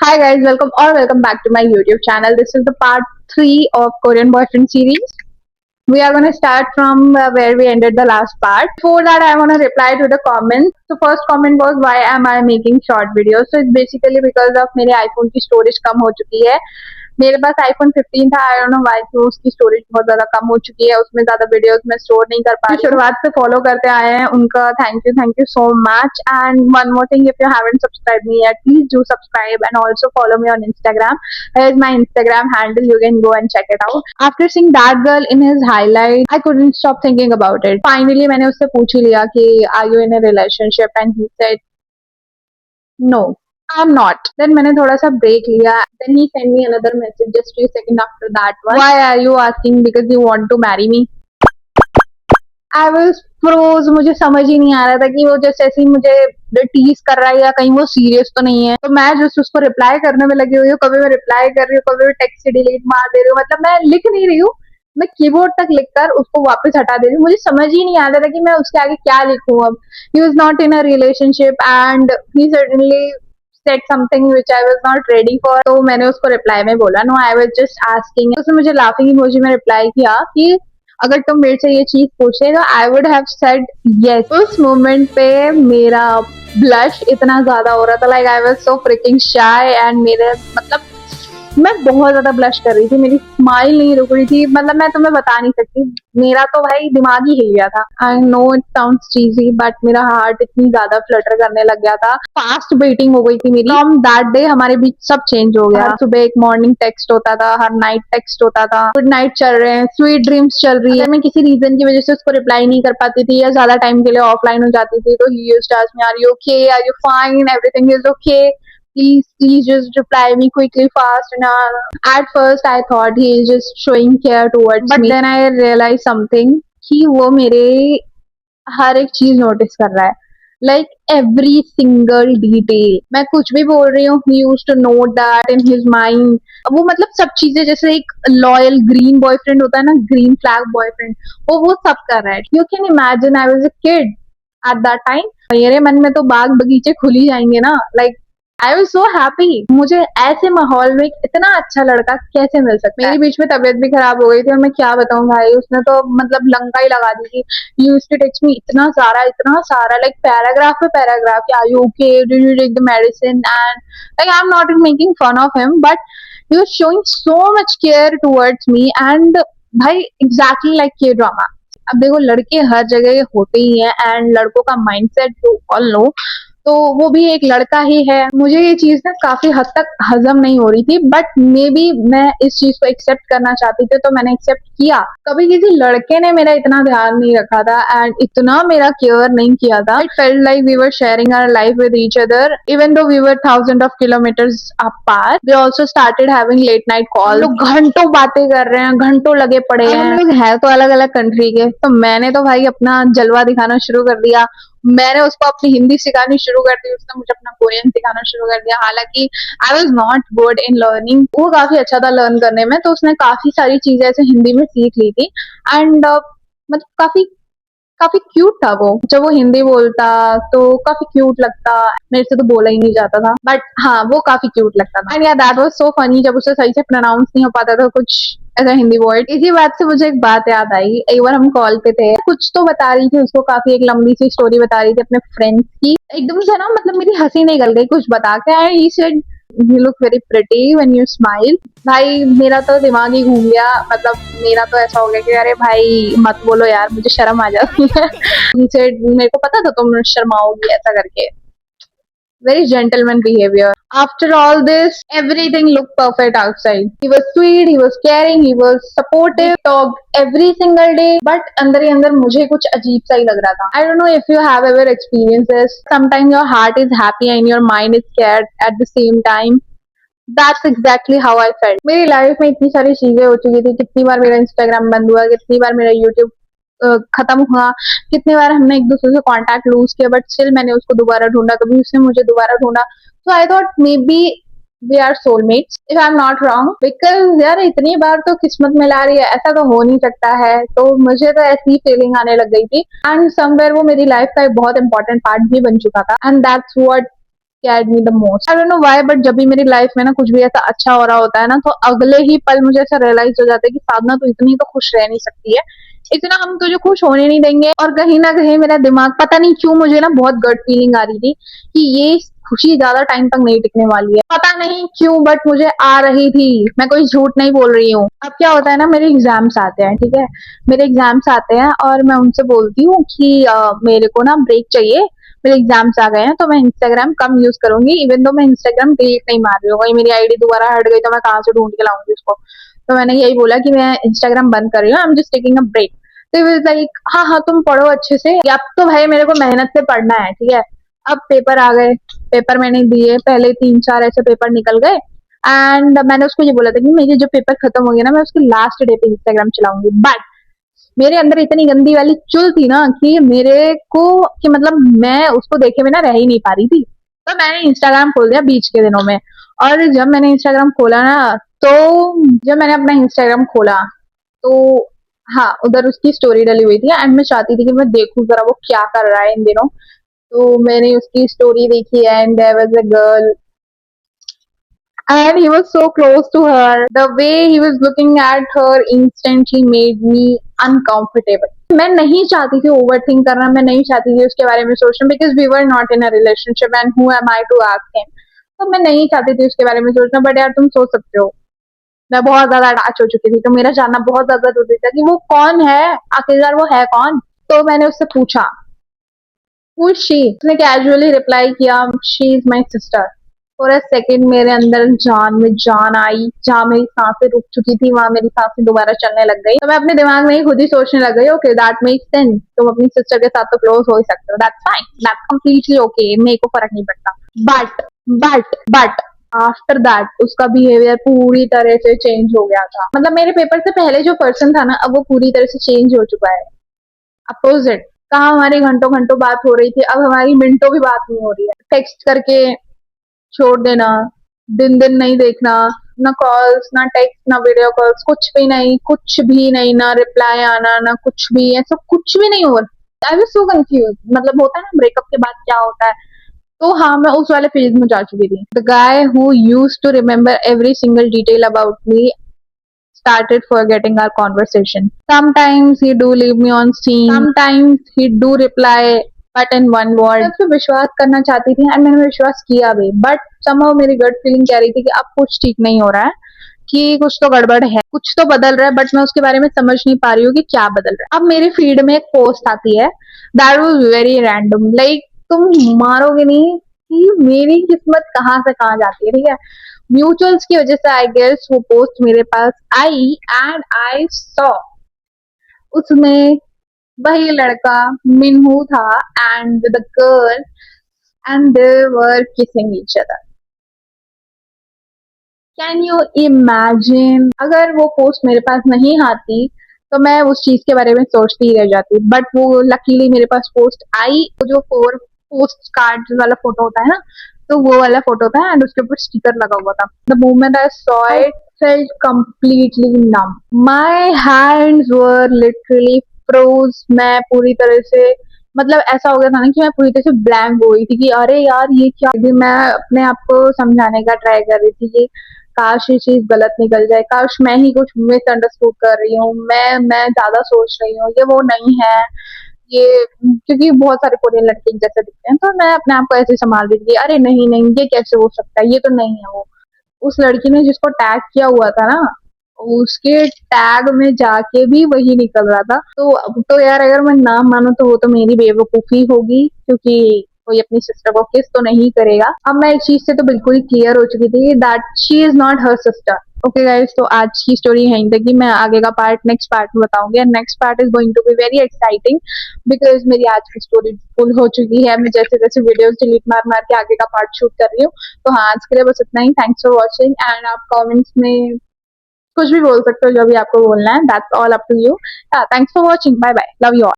Hi guys, welcome back to my YouTube channel. This is the part 3 of Korean Boyfriend series. We are going to start from where we ended the last part. Before that, I want to reply to the comments. So first comment was, why am I making short videos? So it's basically because of मेरे iPhone की storage कम हो चुकी है. मेरे पास iPhone 15 था. I don't know why, क्यों उसकी storage बहुत ज़्यादा कम हो चुकी है. उसमें ज़्यादा videos मैं store नहीं कर पा रही. शुरुआत से follow करते आए हैं, उनका thank you so much. And one more thing, if you haven't subscribed me yet, please do subscribe and also follow me on Instagram. Here's my Instagram handle. You can go and check it out. After seeing that girl in his highlight, I couldn't stop thinking about it. Finally, मैंने उससे पूछ ही लिया कि are you in a relationship? And he said no. I'm not. Then मैंने थोड़ा सा break लिया. Then he sent me another message just few seconds after that one. Why are you asking? Because you want to marry me? I was froze. मुझे समझ ही नहीं आ रहा था कि वो जैसे ऐसे ही मुझे टीज कर रहा है या कहीं वो सीरियस तो नहीं है. तो मैं जस्ट उसको रिप्लाई करने में लगी हुई हूँ. कभी मैं रिप्लाई कर रही हूँ, कभी मैं टेक्स्ट से डिलीट मार दे रही हूँ. मतलब मैं लिख नहीं रही हूँ, मैं कीबोर्ड तक लिखकर उसको वापस हटा दे रही हूँ. मुझे समझ ही नहीं आ रहा था कि मैं उसके आगे क्या लिखूं अब. He was not in a relationship and he certainly said something which I was not ready for. तो मैंने उसको रिप्लाई में बोला, no, I was just asking. उसने मुझे लाफिंग इमोजी में रिप्लाई किया कि अगर तुम मेरे से ये चीज पूछे तो I would have said yes. उस मोमेंट पे मेरा ब्लश इतना ज्यादा हो रहा था, like I was so fricking shy. And मेरे मतलब मैं बहुत ज्यादा ब्लश कर रही थी, मेरी स्माइल नहीं रुक रही थी. मतलब मैं तुम्हें बता नहीं सकती, मेरा तो भाई दिमाग ही हिल गया था. I know it sounds cheesy, but मेरा हार्ट इतनी ज्यादा फ्लटर करने लग गया था, फास्ट बीटिंग हो गई थी मेरी. फ्रॉम दैट डे हमारे बीच सब चेंज हो गया. हर सुबह एक मॉर्निंग टेक्स्ट होता था, हर नाइट टेक्स्ट होता था. गुड नाइट चल रहे हैं, स्वीट ड्रीम्स चल रही है. मैं किसी रीजन की वजह से उसको रिप्लाई नहीं कर पाती थी या ज्यादा टाइम के लिए ऑफलाइन हो जाती थी, तो he used to ask me, are you okay, are you fine, everything is okay, please just reply me quickly, fast. And at first I thought he is just showing care towards me, but then I realized something कि वो मेरे हर एक चीज notice कर रहा है, like every single detail. मैं कुछ भी बोल रही हूँ, he used to note that in his mind. वो मतलब सब चीजें, जैसे एक लॉयल ग्रीन बॉयफ्रेंड होता है ना, ग्रीन फ्लैग बॉयफ्रेंड, वो सब कर रहा है. You can imagine, I was a kid at that time. मेरे मन में तो बाग बगीचे खुल ही जाएंगे ना. Like I was so happy. मुझे ऐसे माहौल में इतना अच्छा लड़का कैसे मिल सकता है. मेरे बीच में तबीयत भी खराब हो गई थी और मैं क्या बताऊं भाई, उसने तो मतलब लंका ही लगा दी थी. यूज्ड टू टेक्स्ट मी इतना सारा लाइक पैराग्राफ पे paragraph, are you okay, did you take the medicine. And like I am not making fun of him, but he was showing so much care towards me. And भाई exactly like K drama. अब देखो, लड़के हर जगह होते ही हैं and लड़कों का mindset to all know, तो वो भी एक लड़का ही है. मुझे ये चीज ना काफी हद तक हजम नहीं हो रही थी, बट मे बी मैं इस चीज को एक्सेप्ट करना चाहती थी, तो मैंने एक्सेप्ट किया. कभी किसी लड़के ने मेरा इतना ध्यान नहीं रखा था एंड इतना मेरा केयर नहीं किया था. It felt like we were sharing our life with each other, even though we were thousand of kilometres apart. We also started having late night call. लोग घंटों बातें कर रहे हैं, घंटों लगे पड़े हैं. हम लोग है तो अलग अलग कंट्री के, तो मैंने तो भाई अपना जलवा दिखाना शुरू कर दिया. मैंने उसको अपनी हिंदी सिखानी शुरू कर दी, उसने मुझे अपना कोरियन सिखाना शुरू कर दिया. हालांकि I was not good in learning, वो काफी अच्छा था लर्न करने में, तो उसने काफी सारी चीजें ऐसे हिंदी में सीख ली थी. एंड मतलब काफी काफी क्यूट था वो. जब वो हिंदी बोलता तो काफी क्यूट लगता. मेरे से तो बोला ही नहीं जाता था, बट हाँ वो काफी क्यूट लगता था. एंड या दैट वाज सो फनी, जब उसे सही से प्रोनाउंस नहीं हो पाता था कुछ ऐसा हिंदी वर्ड. इसी बात से मुझे एक बात याद आई. एक बार हम कॉल पे थे, कुछ तो बता रही थी उसको, काफी एक लंबी सी स्टोरी बता रही थी अपने फ्रेंड्स की. एकदम से ना मतलब मेरी हंसी निकल गई कुछ बता के. And he said, you look very pretty when you smile. भाई मेरा तो दिमाग ही घूम गया. मतलब मेरा तो ऐसा हो गया कि अरे भाई मत बोलो यार, मुझे शर्म आ जाती है. मेरे को पता था तुम शर्माओगी ऐसा करके. Very gentleman behavior. After all this, everything looked perfect outside. He was sweet, he was caring, he was supportive, talked every single day. But अंदर ही अंदर मुझे कुछ अजीब सा ही लग रहा था. I don't know if you have ever experienced this. Sometimes your heart is happy and your mind is scared at the same time. That's exactly how I felt. मेरी लाइफ में इतनी सारी चीजें हो चुकी थी. कितनी बार मेरा इंस्टाग्राम बंद हुआ, कितनी बार मेरा यूट्यूब खत्म हुआ, कितनी बार हमने एक दूसरे से कांटेक्ट लूज किया, बट स्टिल मैंने उसको दोबारा ढूंढा, कभी उसने मुझे दोबारा ढूंढा. So I thought maybe we are soulmates, if I am not wrong. Because यार इतनी बार तो किस्मत मिला रही है, ऐसा तो हो नहीं सकता है. तो मुझे तो ऐसी फीलिंग आने लग गई थी. एंड समवेयर वो मेरी लाइफ का एक बहुत इंपॉर्टेंट पार्ट भी बन चुका था. And that's what scared me the most. I don't know why, but जब भी मेरी लाइफ में ना कुछ भी ऐसा अच्छा हो रहा होता है ना, तो अगले ही पल मुझे ऐसा रियलाइज हो जाता है कि साधना तो इतनी तो खुश रह नहीं सकती है, इतना हम तुझे खुश होने नहीं देंगे। और कहीं ना कहीं मेरा दिमाग, पता नहीं क्यों, मुझे ना बहुत गट फीलिंग आ रही थी कि ये खुशी ज्यादा टाइम तक नहीं टिकने वाली है, पता नहीं क्यों, बट मुझे आ रही थी। मैं कोई झूठ नहीं बोल रही हूँ। अब क्या होता है ना, मेरे एग्जाम्स आते हैं, ठीक है, मेरे एग्जाम्स आते हैं और मैं उनसे बोलती हूँ कि मेरे को ना ब्रेक चाहिए, मेरे एग्जाम्स आ गए हैं, तो मैं इंस्टाग्राम कम यूज करूंगी। इवन तो मैं इंस्टाग्राम डिलीट नहीं मार रही हूँ, कहीं मेरी आईडी दोबारा हट गई तो मैं कहाँ से ढूंढ के लाऊंगी उसको। तो मैंने यही बोला कि मैं इंस्टाग्राम बंद कर रही हूँ, I am just taking a break. तो वाज लाइक, हाँ हाँ तुम पढ़ो अच्छे से, अब तो भाई मेरे को मेहनत से पढ़ना है, ठीक है। अब पेपर आ गए, पेपर मैंने दिए, पहले 3-4 ऐसे पेपर निकल गए, एंड मैंने उसको ये बोला था कि मेरे जो पेपर खत्म हो गया ना, मैं उसके लास्ट डे पे इंस्टाग्राम चलाऊंगी। बट मेरे अंदर इतनी गंदी वाली चुल थी ना कि मेरे को, कि मतलब मैं उसको देखे बिना रह ही नहीं पा रही थी। तो मैंने इंस्टाग्राम खोल दिया बीच के दिनों में। और जब मैंने इंस्टाग्राम खोला ना, तो जब मैंने अपना इंस्टाग्राम खोला, तो हाँ, उधर उसकी स्टोरी डली हुई थी एंड मैं चाहती थी कि मैं देखूं जरा वो क्या कर रहा है इन दिनों। तो मैंने उसकी स्टोरी देखी and there was a girl and he was so close to her. The way he was looking at her instantly made me uncomfortable. मैं नहीं चाहती थी ओवर थिंक करना, मैं नहीं चाहती थी उसके बारे में सोचना, because we were not in a relationship and who am I to ask him. तो मैं नहीं चाहती थी उसके बारे में सोचना, बट यार तुम सोच सकते हो, मैं बहुत ज्यादा अटैच हो चुकी थी, तो मेरा जानना बहुत ज्यादा जरूरी था कि वो कौन है, आखिरकार वो है कौन। तो मैंने उससे पूछा हु इज शी। उसने कैजुअली रिप्लाई किया she is my sister. For a second मेरे अंदर जान में जान आई, जहाँ मेरी सांसें रुक चुकी थी वहां मेरी सांसें दोबारा चलने लग गई। तो मैं अपने दिमाग में ही खुद ही सोचने लग गई, ओके दैट मेक्स सेंस, तुम अपनी सिस्टर के साथ तो क्लोज हो ही सकते हो, that's fine, that's completely okay, मेरे को फर्क नहीं पड़ता। बट आफ्टर दैट उसका बिहेवियर पूरी तरह से चेंज हो गया था। मतलब मेरे पेपर से पहले जो पर्सन था ना, अब वो पूरी तरह से चेंज हो चुका है, अपोजिट। कहाँ हमारी घंटों घंटों बात हो रही थी, अब हमारी मिनटों भी बात नहीं हो रही है। टेक्स्ट करके छोड़ देना, दिन दिन नहीं देखना, ना कॉल्स ना टेक्स्ट ना वीडियो कॉल्स, कुछ भी नहीं, कुछ भी नहीं, ना रिप्लाई आना ना कुछ भी, ऐसा कुछ भी नहीं हो रहा। आई वाज सो कंफ्यूज, मतलब होता है ना ब्रेकअप के बाद क्या होता है। तो हाँ, मैं उस वाले फेज में जा चुकी थी। The guy who used to remember every single detail about me started forgetting our conversation. Sometimes he do leave me on scene. Sometimes he do reply but in one word. मैं उस पर विश्वास करना चाहती थी और मैंने विश्वास किया भी, बट somehow मेरी गट फीलिंग कह रही थी कि अब कुछ ठीक नहीं हो रहा है, कि कुछ तो गड़बड़ है, कुछ तो बदल रहा है, बट मैं उसके बारे में समझ नहीं पा रही हूँ कि क्या बदल रहा है। अब मेरे फीड में एक पोस्ट आती है that was very random, like तुम मारोगे नहीं कि मेरी किस्मत कहाँ से कहाँ जाती है, ठीक है। म्यूचुअल्स की वजह से आई गेस वो पोस्ट मेरे पास आई एंड आई सॉ उसमें वही लड़का मिनहू था and with a girl and they were kissing each other. Can you imagine, अगर वो पोस्ट मेरे पास नहीं आती तो मैं उस चीज के बारे में सोचती ही रह जाती, बट वो लकीली मेरे पास पोस्ट आई। वो जो पोस्ट कार्ड वाला फोटो होता है ना, तो वो वाला फोटो था एंड उसके ऊपर स्टिकर लगा हुआ था। The moment I saw it felt completely numb, my hands were literally froze. मैं पूरी तरह से, मतलब ऐसा हो गया था ना कि मैं पूरी तरह से ब्लैंक हो गई थी कि अरे यार ये क्या। भी मैं अपने आप को समझाने का ट्राई कर रही थी कि काश ये चीज गलत निकल जाए, काश मैं ही कुछ मिसअंडरस्टूड कर रही हूँ, मैं ज्यादा सोच रही हूँ, ये वो नहीं है ये। क्योंकि बहुत सारे कोरियन लड़के एक जैसे दिखते हैं, तो मैं अपने आप को ऐसे संभाल रही थी, अरे नहीं नहीं ये कैसे हो सकता है, ये तो नहीं है वो। उस लड़की ने जिसको टैग किया हुआ था ना, उसके टैग में जाके भी वही निकल रहा था। तो अब तो यार अगर मैं ना मानू तो वो तो मेरी बेवकूफी होगी, क्योंकि कोई अपनी सिस्टर को किस तो नहीं करेगा। अब मैं एक चीज से तो बिल्कुल ही क्लियर हो चुकी थी that she is not her sister. Okay guys, तो आज की स्टोरी यहीं तक, कि मैं आगे का पार्ट नेक्स्ट पार्ट में बताऊंगी and next part is going to be very exciting, because मेरी आज की स्टोरी फुल हो चुकी है। मैं जैसे जैसे वीडियोस डिलीट मार मार के आगे का पार्ट शूट कर रही हूँ। तो हाँ, आज के लिए बस इतना ही। थैंक्स फॉर वॉचिंग एंड आप कमेंट्स में कुछ भी बोल सकते हो, जो भी आपको बोलना है, that's all up to you. Thanks for watching, bye bye, love you all.